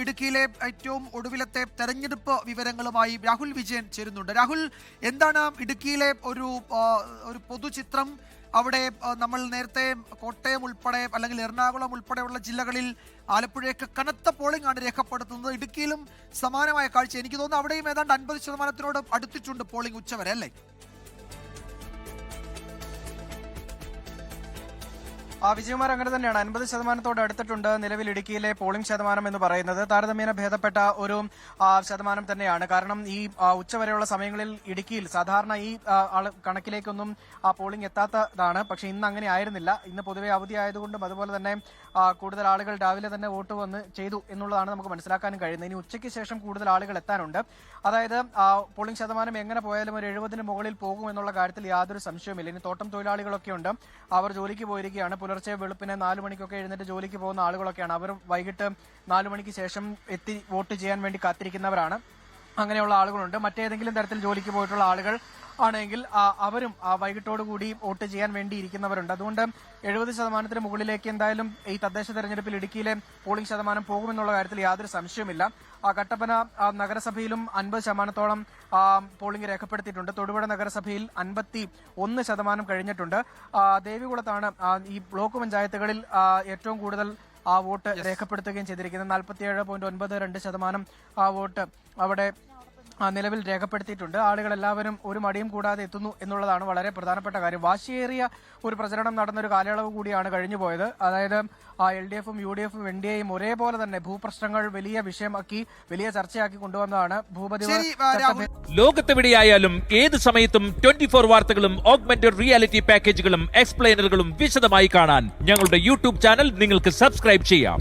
ഇടുക്കിയിലെ ഏറ്റവും ഒടുവിലത്തെ തെരഞ്ഞെടുപ്പ് വിവരങ്ങളുമായി രാഹുൽ വിജയൻ ചേരുന്നുണ്ട്. രാഹുൽ, എന്താണ് ഇടുക്കിയിലെ ഒരു പൊതുചിത്രം? അവിടെ നമ്മൾ നേരത്തെ കോട്ടയം ഉൾപ്പെടെ അല്ലെങ്കിൽ എറണാകുളം ഉൾപ്പെടെയുള്ള ജില്ലകളിൽ, ആലപ്പുഴയൊക്കെ കനത്ത പോളിംഗ് ആണ് രേഖപ്പെടുത്തുന്നത്. ഇടുക്കിയിലും സമാനമായ കാഴ്ച. എനിക്ക് തോന്നുന്നു അവിടെയും ഏതാണ്ട് 50% അടുത്തിട്ടുണ്ട് പോളിംഗ് ഉച്ചവരെ, അല്ലേ? വിജയകുമാർ, അങ്ങനെ തന്നെയാണ്. 50% അടുത്തിട്ടുണ്ട് നിലവിൽ ഇടുക്കിയിലെ പോളിംഗ് ശതമാനം എന്ന് പറയുന്നത്. താരതമ്യേന ഭേദപ്പെട്ട ഒരു ശതമാനം തന്നെയാണ്. കാരണം ഈ ഉച്ചവരെയുള്ള സമയങ്ങളിൽ ഇടുക്കിയിൽ സാധാരണ ഈ കണക്കിലേക്കൊന്നും പോളിംഗ് എത്താത്തതാണ്. പക്ഷേ ഇന്ന് അങ്ങനെ ആയിരുന്നില്ല. ഇന്ന് പൊതുവെ അവധി ആയതുകൊണ്ടും അതുപോലെ തന്നെ കൂടുതൽ ആളുകൾ രാവിലെ തന്നെ വോട്ട് വന്ന് ചെയ്തു എന്നുള്ളതാണ് നമുക്ക് മനസ്സിലാക്കാനും കഴിയുന്നത്. ഇനി ഉച്ചയ്ക്ക് ശേഷം കൂടുതൽ ആളുകൾ എത്താനുണ്ട്. അതായത് പോളിംഗ് ശതമാനം എങ്ങനെ പോയാലും ഒരു 70-ന് മുകളിൽ പോകും എന്നുള്ള കാര്യത്തിൽ യാതൊരു സംശയവുമില്ല. ഇനി തോട്ടം തൊഴിലാളികളൊക്കെ ഉണ്ട്, അവർ ജോലിക്ക് പോയിരിക്കുകയാണ്. പുലർച്ചെ വെളുപ്പിന് 4 മണിക്കൊക്കെ എഴുന്നേറ്റ് ജോലിക്ക് പോകുന്ന ആളുകളൊക്കെയാണ്. അവർ വൈകിട്ട് 4 മണിക്ക് ശേഷം എത്തി വോട്ട് ചെയ്യാൻ വേണ്ടി കാത്തിരിക്കുന്നവരാണ്. അങ്ങനെയുള്ള ആളുകളുണ്ട്. മറ്റേതെങ്കിലും തരത്തിൽ ജോലിക്ക് പോയിട്ടുള്ള ആളുകൾ ആണെങ്കിൽ അവരും വൈകിട്ടോടുകൂടി വോട്ട് ചെയ്യാൻ വേണ്ടി ഇരിക്കുന്നവരുണ്ട്. അതുകൊണ്ട് 70% മുകളിലേക്ക് എന്തായാലും ഈ തദ്ദേശ തെരഞ്ഞെടുപ്പിൽ ഇടുക്കിയിലെ പോളിംഗ് ശതമാനം പോകുമെന്നുള്ള കാര്യത്തിൽ യാതൊരു സംശയവുമില്ല. കട്ടപ്പന നഗരസഭയിലും 50%-ഓളം പോളിംഗ് രേഖപ്പെടുത്തിയിട്ടുണ്ട്. തൊടുപുഴ നഗരസഭയിൽ 51% കഴിഞ്ഞിട്ടുണ്ട്. ദേവികുളത്താണ് ഈ ബ്ലോക്ക് പഞ്ചായത്തുകളിൽ ഏറ്റവും കൂടുതൽ വോട്ട് രേഖപ്പെടുത്തുകയും ചെയ്തിരിക്കുന്നത്. 47.92% വോട്ട് അവിടെ നിലവിൽ രേഖപ്പെടുത്തിയിട്ടുണ്ട്. ആളുകൾ എല്ലാവരും ഒരു മടിയും കൂടാതെ എത്തുന്നു എന്നുള്ളതാണ് വളരെ പ്രധാനപ്പെട്ട കാര്യം. വാശിയേറിയ ഒരു പ്രചരണം നടന്നൊരു കാലയളവ് കൂടിയാണ് കഴിഞ്ഞുപോയത്. അതായത് LDF-ഉം UDF-ഉം NDA-യും ഒരേപോലെ തന്നെ ഭൂപ്രശ്നങ്ങൾ വലിയ വിഷയമാക്കി, വലിയ ചർച്ചയാക്കി കൊണ്ടുവന്നതാണ്. ലോകത്തെവിടെയായാലും ഏത് സമയത്തും 24 വാർത്തകളും ഓഗ്മെന്റഡ് റിയാലിറ്റി പാക്കേജുകളും എക്സ്പ്ലെയിനറുകളും വിശദമായി കാണാൻ ഞങ്ങളുടെ YouTube ചാനൽ നിങ്ങൾക്ക് സബ്സ്ക്രൈബ് ചെയ്യാം.